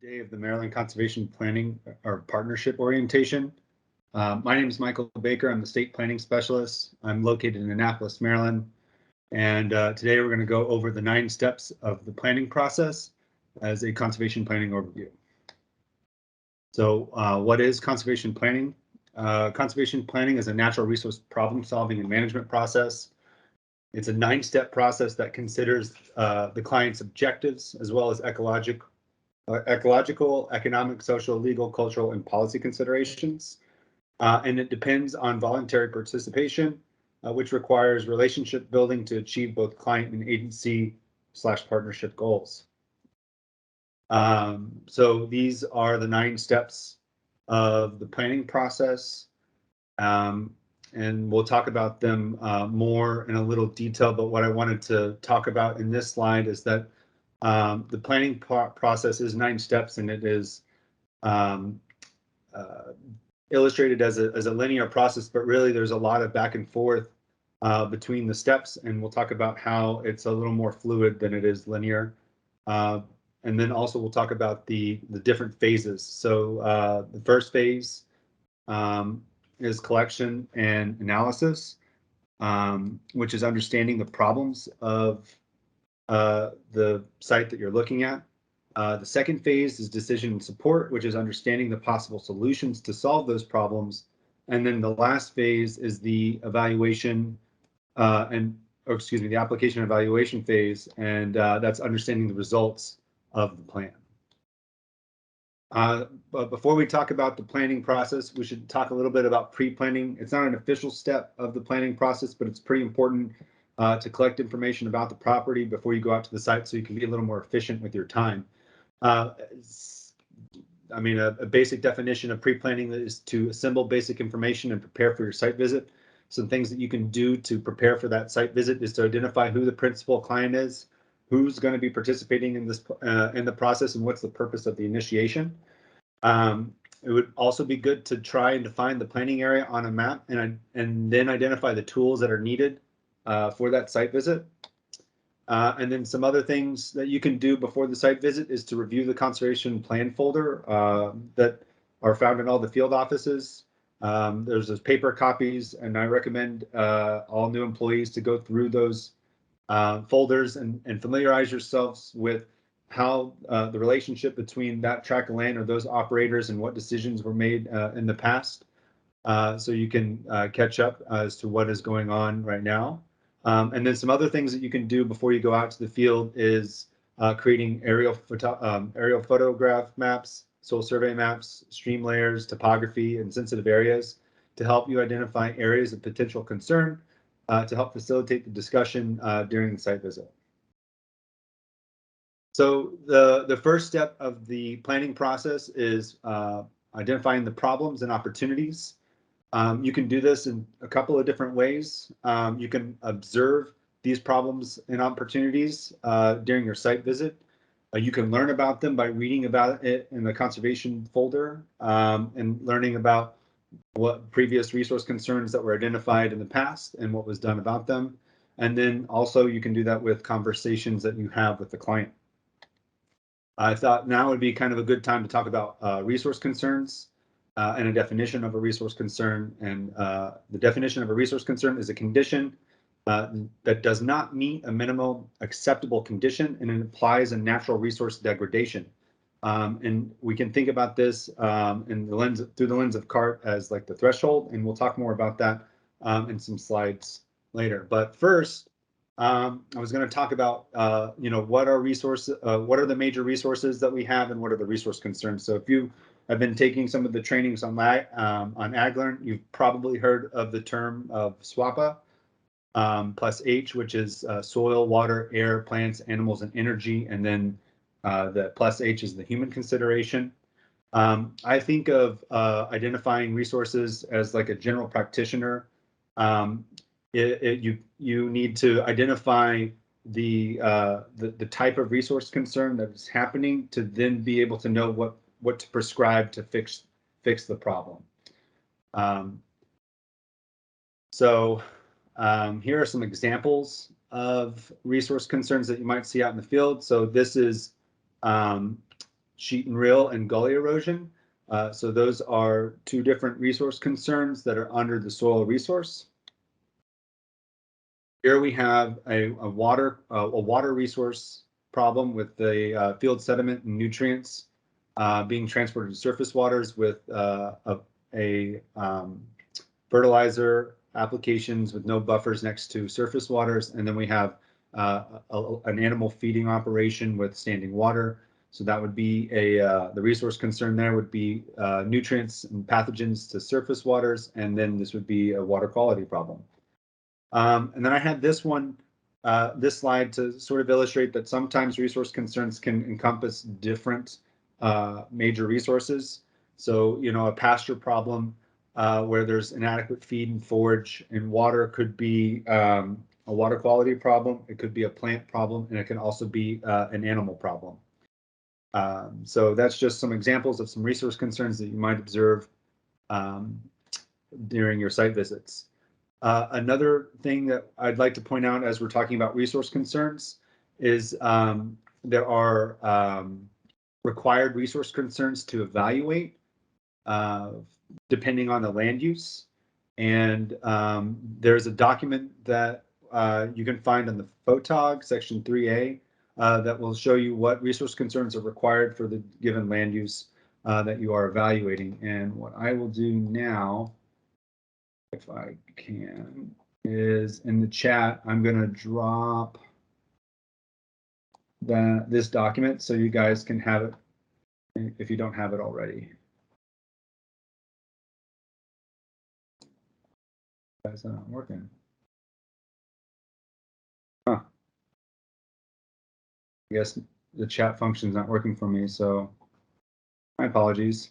Day of the Maryland Conservation Planning or Partnership Orientation. My name is Michael Baker. I'm the State Planning Specialist. I'm located in Annapolis, Maryland. And today we're going to go over the 9 steps of the planning process as a conservation planning overview. So what is conservation planning? Conservation planning is a natural resource problem solving and management process. It's a 9-step process that considers the client's objectives as well as ecological, economic, social, legal, cultural, and policy considerations. And it depends on voluntary participation, which requires relationship building to achieve both client and agency/partnership goals. So these are the 9 steps of the planning process. And we'll talk about them more in a little detail, but what I wanted to talk about in this slide is that the planning process is 9 steps, and it is illustrated as a linear process, but really there's a lot of back and forth between the steps, and we'll talk about how it's a little more fluid than it is linear. And then also we'll talk about the different phases. So the first phase is collection and analysis, which is understanding the problems of the site that you're looking at. The second phase is decision and support, which is understanding the possible solutions to solve those problems. And then the last phase is the evaluation the application and evaluation phase, and that's understanding the results of the plan. But before we talk about the planning process, we should talk a little bit about pre-planning. It's not an official step of the planning process, but it's pretty important to collect information about the property before you go out to the site so you can be a little more efficient with your time. A basic definition of pre-planning is to assemble basic information and prepare for your site visit. Some things that you can do to prepare for that site visit is to identify who the principal client is, who's going to be participating in this in the process, and what's the purpose of the initiation. It would also be good to try and define the planning area on a map and then identify the tools that are needed for that site visit. And then some other things that you can do before the site visit is to review the conservation plan folder that are found in all the field offices. There's those paper copies, and I recommend all new employees to go through those folders and familiarize yourselves with how the relationship between that tract of land or those operators and what decisions were made in the past, so you can catch up as to what is going on right now. And then some other things that you can do before you go out to the field is creating aerial photograph maps, soil survey maps, stream layers, topography, and sensitive areas to help you identify areas of potential concern to help facilitate the discussion during the site visit. So the first step of the planning process is identifying the problems and opportunities. You can do this in a couple of different ways. You can observe these problems and opportunities during your site visit. You can learn about them by reading about it in the conservation folder and learning about what previous resource concerns that were identified in the past and what was done about them. And then also you can do that with conversations that you have with the client. I thought now would be kind of a good time to talk about resource concerns. And a definition of a resource concern. And the definition of a resource concern is a condition that does not meet a minimal acceptable condition, and it implies a natural resource degradation. And we can think about this through the lens of CART as like the threshold, and we'll talk more about that in some slides later. But first, I was going to talk about what are the major resources that we have, and what are the resource concerns. So if you have been taking some of the trainings on AgLearn, you've probably heard of the term of SWAPA plus H, which is soil, water, air, plants, animals, and energy. And then the plus H is the human consideration. I think of identifying resources as like a general practitioner. You need to identify the type of resource concern that is happening to then be able to know what to prescribe to fix the problem. Here are some examples of resource concerns that you might see out in the field. So this is sheet and rill and gully erosion. So those are two different resource concerns that are under the soil resource. Here we have a water resource problem with the field sediment and nutrients being transported to surface waters with fertilizer applications with no buffers next to surface waters. And then we have an animal feeding operation with standing water. So that would be the resource concern there would be nutrients and pathogens to surface waters. And then this would be a water quality problem. And then I had this slide to sort of illustrate that sometimes resource concerns can encompass different major resources. So, a pasture problem where there's inadequate feed and forage and water could be a water quality problem. It could be a plant problem, and it can also be an animal problem. So that's just some examples of some resource concerns that you might observe during your site visits. Another thing that I'd like to point out as we're talking about resource concerns is there are required resource concerns to evaluate depending on the land use. And there's a document that you can find on the PHOTOG section 3A that will show you what resource concerns are required for the given land use that you are evaluating. And what I will do now, if I can, is in the chat, I'm going to drop this document so you guys can have it if you don't have it already. That's not working. Huh. I guess the chat function's not working for me, so my apologies.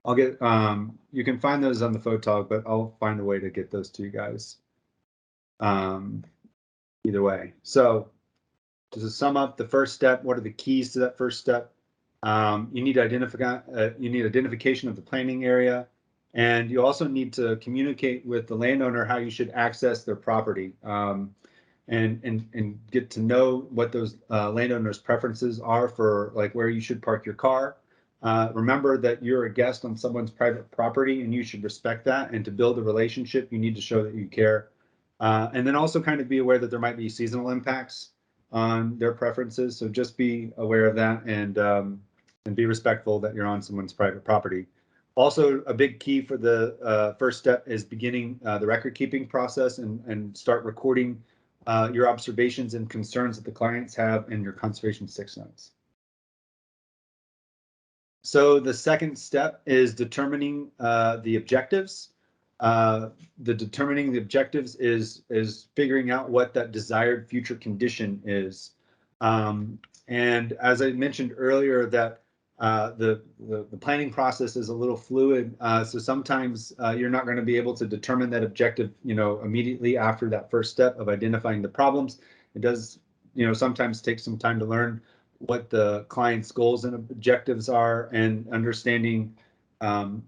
I'll get you can find those on the PHOTOG, but I'll find a way to get those to you guys. Either way. So to sum up the first step, what are the keys to that first step? You need identification of the planning area, and you also need to communicate with the landowner how you should access their property, and get to know what those landowners' preferences are for, like, where you should park your car. Remember that you're a guest on someone's private property, and you should respect that. And to build a relationship, you need to show that you care, and then also kind of be aware that there might be seasonal impacts on their preferences. So just be aware of that, and be respectful that you're on someone's private property. Also, a big key for the first step is beginning the record keeping process and start recording your observations and concerns that the clients have in your conservation 6 notes. So the second step is determining the objectives. Determining the objectives is figuring out what that desired future condition is. And as I mentioned earlier, that the planning process is a little fluid. So sometimes you're not going to be able to determine that objective, immediately after that first step of identifying the problems. It does, sometimes take some time to learn what the client's goals and objectives are, and understanding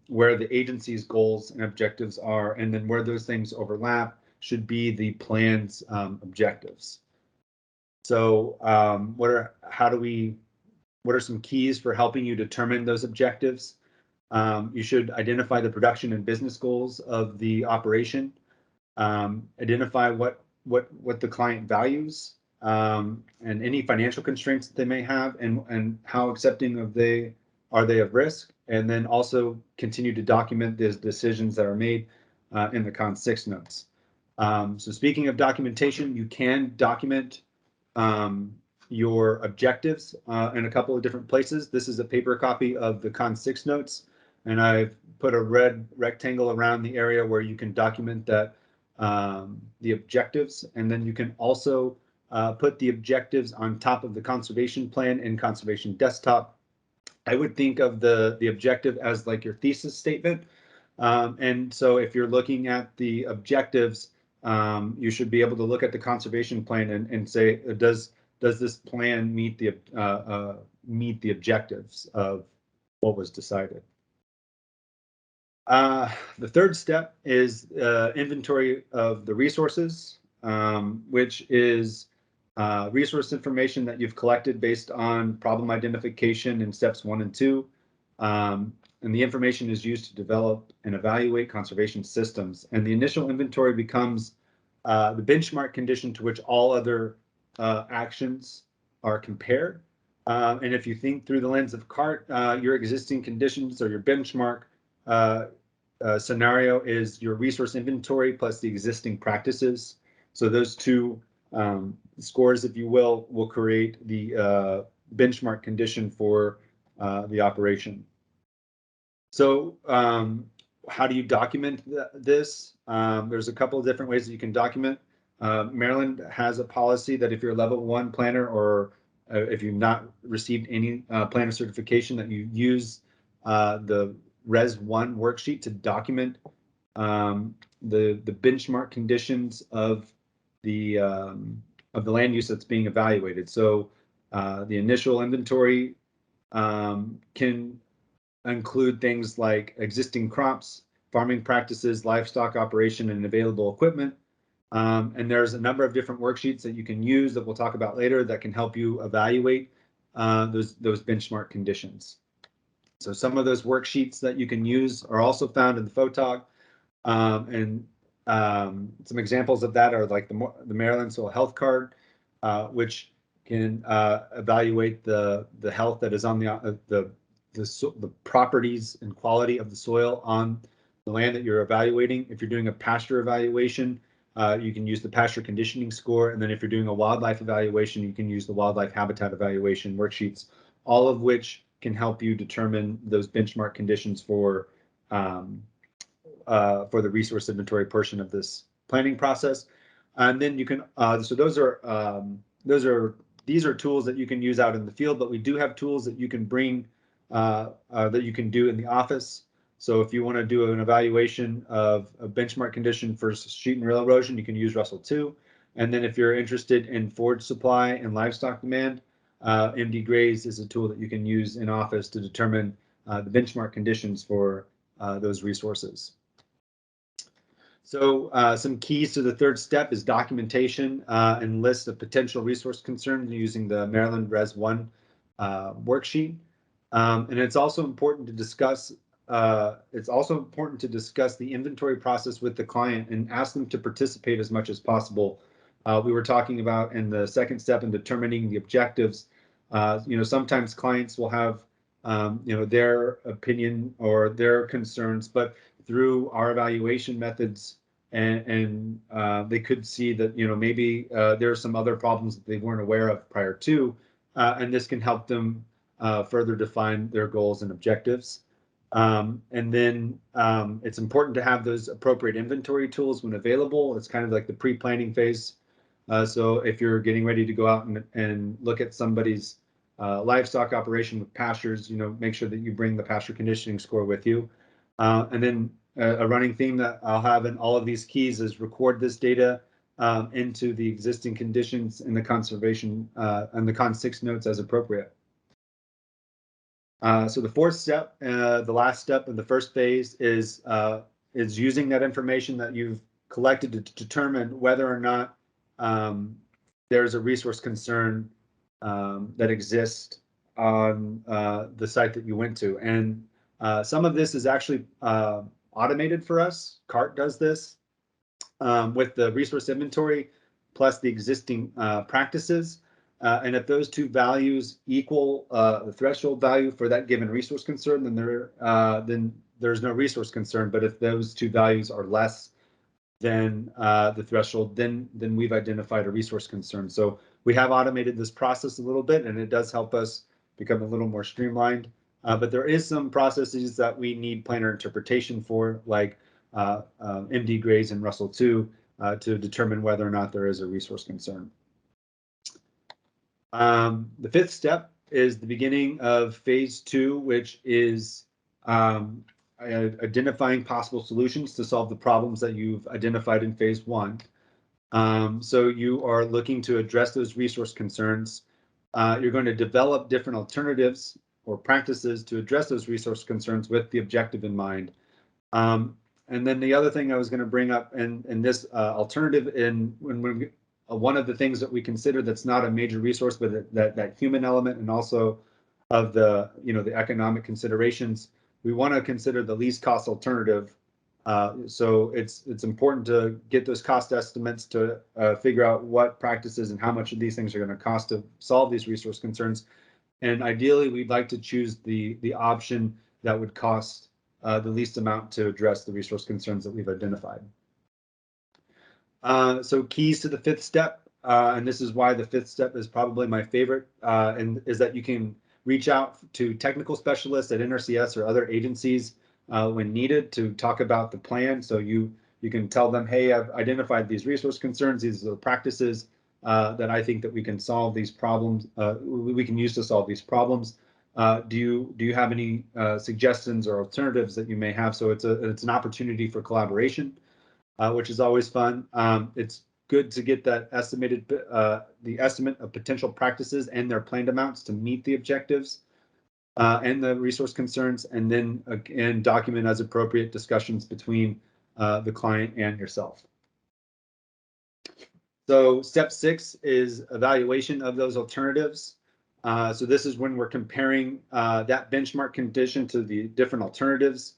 where the agency's goals and objectives are, and then where those things overlap should be the plan's objectives. So what are some keys for helping you determine those objectives? You should identify the production and business goals of the operation, identify what the client values, and any financial constraints that they may have, and how accepting are they of risk, and then also continue to document the decisions that are made in the Con 6 notes. So speaking of documentation, you can document your objectives in a couple of different places. This is a paper copy of the Con 6 notes, and I've put a red rectangle around the area where you can document that the objectives, and then you can also put the objectives on top of the conservation plan in Conservation Desktop. I would think of the objective as like your thesis statement. And so if you're looking at the objectives, you should be able to look at the conservation plan and say, does this plan meet the objectives of what was decided? The third step is inventory of the resources, which is resource information that you've collected based on problem identification in steps 1 and 2. And the information is used to develop and evaluate conservation systems. And the initial inventory becomes the benchmark condition to which all other actions are compared. And if you think through the lens of CART, your existing conditions or your benchmark scenario is your resource inventory plus the existing practices. So those two scores, if you will create the benchmark condition for the operation. So how do you document this? There's a couple of different ways that you can document. Maryland has a policy that if you're a level 1 planner or if you've not received any planner certification, that you use the Res 1 worksheet to document the benchmark conditions of the land use that's being evaluated. So the initial inventory can include things like existing crops, farming practices, livestock operation, and available equipment. And there's a number of different worksheets that you can use that we'll talk about later that can help you evaluate those benchmark conditions. So some of those worksheets that you can use are also found in the FOTOG. And some examples of that are like the Maryland Soil Health Card, which can evaluate the health that is on the properties and quality of the soil on the land that you're evaluating. If you're doing a pasture evaluation, you can use the pasture conditioning score. And then if you're doing a wildlife evaluation, you can use the wildlife habitat evaluation worksheets, all of which can help you determine those benchmark conditions for the resource inventory portion of this planning process. And then you can, so these are tools that you can use out in the field, but we do have tools that you can bring, that you can do in the office. So if you want to do an evaluation of a benchmark condition for sheet and rail erosion, you can use Russell 2. And then if you're interested in forage supply and livestock demand, MD Grays is a tool that you can use in office to determine the benchmark conditions for those resources. So some keys to the third step is documentation and list of potential resource concerns using the Maryland Res 1 worksheet. And it's also important to discuss the inventory process with the client and ask them to participate as much as possible. We were talking about in the second step in determining the objectives. Sometimes clients will have their opinion or their concerns, but through our evaluation methods and they could see that maybe there are some other problems that they weren't aware of prior to, and this can help them further define their goals and objectives. And then it's important to have those appropriate inventory tools when available. It's kind of like the pre-planning phase. So if you're getting ready to go out and look at somebody's livestock operation with pastures, make sure that you bring the pasture conditioning score with you. And then a running theme that I'll have in all of these keys is record this data into the existing conditions in the conservation and the Con 6 notes as appropriate. So the fourth step, the last step in the first phase is using that information that you've collected to determine whether or not there's a resource concern that exists on the site that you went to. And some of this is actually automated for us. CART does this with the resource inventory plus the existing practices. And if those two values equal the threshold value for that given resource concern, then there's no resource concern. But if those two values are less than the threshold, then we've identified a resource concern. So we have automated this process a little bit, and it does help us become a little more streamlined. But there is some processes that we need planner interpretation for, like MD Grays and Russell 2, to determine whether or not there is a resource concern. The fifth step is the beginning of phase 2, which is identifying possible solutions to solve the problems that you've identified in phase 1. So you are looking to address those resource concerns. You're going to develop different alternatives or practices to address those resource concerns with the objective in mind. And then the other thing I was going to bring up in this alternative, when one of the things that we consider that's not a major resource, but that human element, and also of the the economic considerations, we want to consider the least cost alternative. So it's important to get those cost estimates to figure out what practices and how much of these things are going to cost to solve these resource concerns. And ideally, we'd like to choose the option that would cost the least amount to address the resource concerns that we've identified. So keys to the fifth step, and this is why the fifth step is probably my favorite, and is that you can reach out to technical specialists at NRCS or other agencies when needed to talk about the plan. So you can tell them, hey, I've identified these resource concerns. These are the practices that I think that we can solve these problems. We can use to solve these problems. Do you have any suggestions or alternatives that you may have? So it's an opportunity for collaboration, which is always fun. It's good to get that the estimate of potential practices and their planned amounts to meet the objectives and the resource concerns, and then again document as appropriate discussions between the client and yourself. So step 6 is evaluation of those alternatives. So this is when we're comparing that benchmark condition to the different alternatives.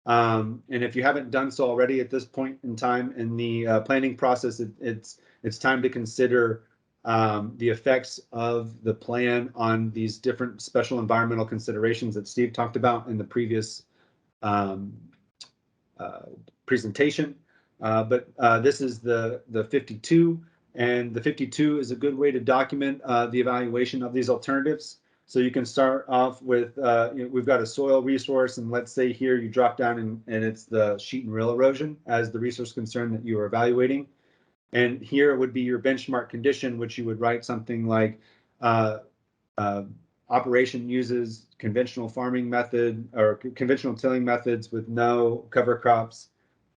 And if you haven't done so already at this point in time in the planning process, it's time to consider the effects of the plan on these different special environmental considerations that Steve talked about in the previous presentation. But this is the 52, and the 52 is a good way to document the evaluation of these alternatives. So you can start off with, we've got a soil resource, and let's say here you drop down and it's the sheet and rill erosion as the resource concern that you are evaluating. And here would be your benchmark condition, which you would write something like operation uses conventional farming method or conventional tilling methods with no cover crops.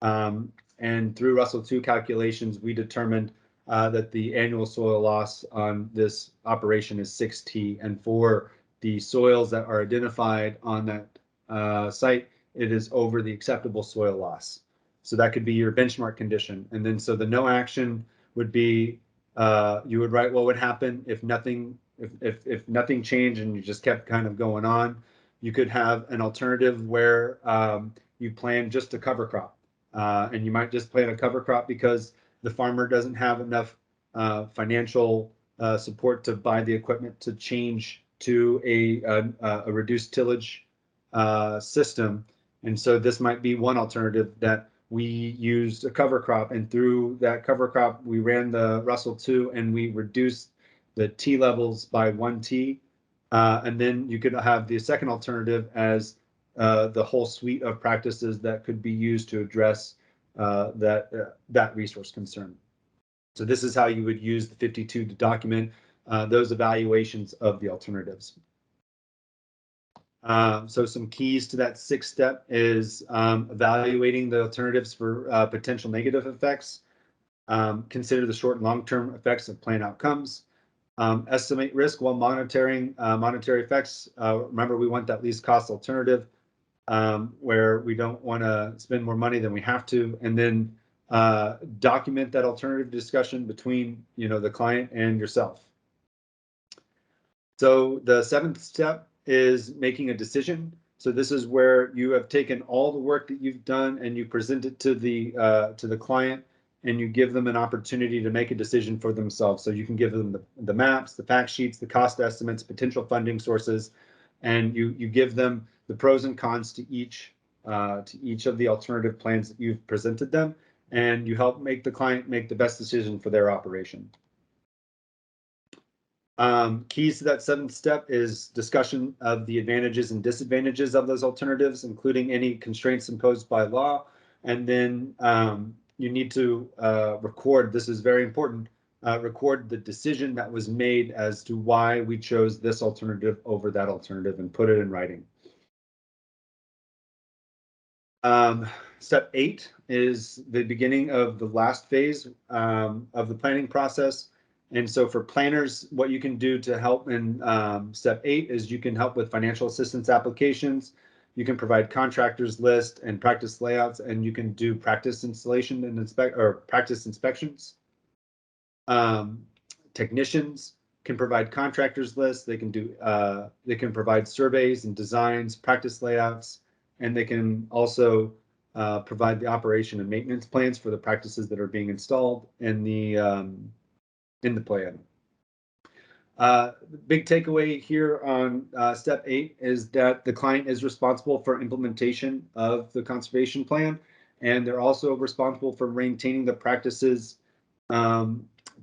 And through Russell II calculations, we determined that the annual soil loss on this operation is 6T. And for the soils that are identified on that site, it is over the acceptable soil loss. So that could be your benchmark condition. And then so the no action would be, you would write what would happen if nothing changed and you just kept kind of going on. You could have an alternative where you plan just a cover crop. And you might just plant a cover crop because the farmer doesn't have enough financial support to buy the equipment to change to a reduced tillage system. And so this might be one alternative, that we used a cover crop, and through that cover crop, we ran the Russell II and we reduced the T levels by 1 T. And then you could have the second alternative as the whole suite of practices that could be used to address that resource concern. So this is how you would use the 52 to document those evaluations of the alternatives. So some keys to that 6th step is evaluating the alternatives for potential negative effects. Consider the short and long-term effects of plan outcomes. Estimate risk while monitoring monetary effects. Remember, we want that least cost alternative, where we don't want to spend more money than we have to, and then document that alternative discussion between the client and yourself. So the 7th step is making a decision. So this is where you have taken all the work that you've done and you present it to the client, and you give them an opportunity to make a decision for themselves. So you can give them the maps, the fact sheets, the cost estimates, potential funding sources, and you give them the pros and cons to each of the alternative plans that you've presented them, and you help make the client make the best decision for their operation. Keys to that 7th step is discussion of the advantages and disadvantages of those alternatives, including any constraints imposed by law. And then you need to record, this is very important, record the decision that was made as to why we chose this alternative over that alternative, and put it in writing. Step 8 is the beginning of the last phase of the planning process. And so for planners, what you can do to help in step 8 is you can help with financial assistance applications. You can provide contractors list and practice layouts, and you can do practice installation and practice inspections. Technicians can provide contractors lists. They can do they can provide surveys and designs, practice layouts, and they can also provide the operation and maintenance plans for the practices that are being installed in the plan. The big takeaway here on step 8 is that the client is responsible for implementation of the conservation plan, and they're also responsible for maintaining the practices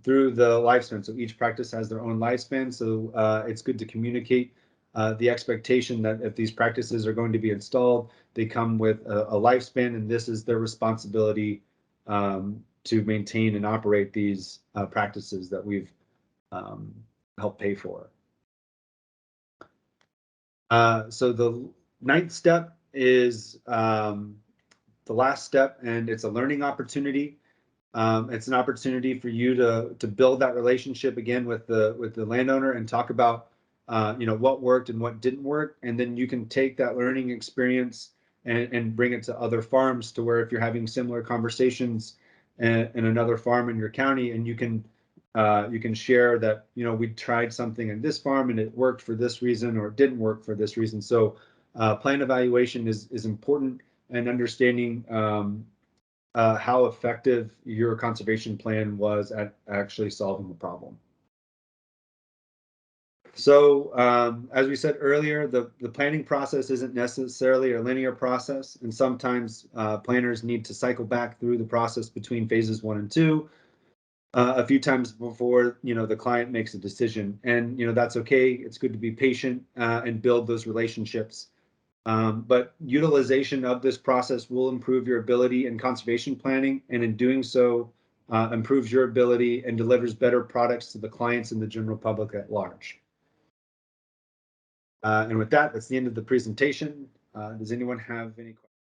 through the lifespan. So each practice has their own lifespan. So it's good to communicate the expectation that if these practices are going to be installed, they come with a lifespan, and this is their responsibility to maintain and operate these practices that we've helped pay for. So the 9th step is the last step, and it's a learning opportunity. It's an opportunity for you to build that relationship again with the landowner and talk about what worked and what didn't work, and then you can take that learning experience and bring it to other farms, to where if you're having similar conversations in another farm in your county, and you can share that we tried something in this farm and it worked for this reason, or it didn't work for this reason. So plan evaluation is important, and understanding how effective your conservation plan was at actually solving the problem. So as we said earlier, the planning process isn't necessarily a linear process, and sometimes planners need to cycle back through the process between phases 1 and 2 a few times before the client makes a decision. And that's okay. It's good to be patient and build those relationships. But utilization of this process will improve your ability in conservation planning, and in doing so, improves your ability and delivers better products to the clients and the general public at large. And with that, that's the end of the presentation. Does anyone have any questions?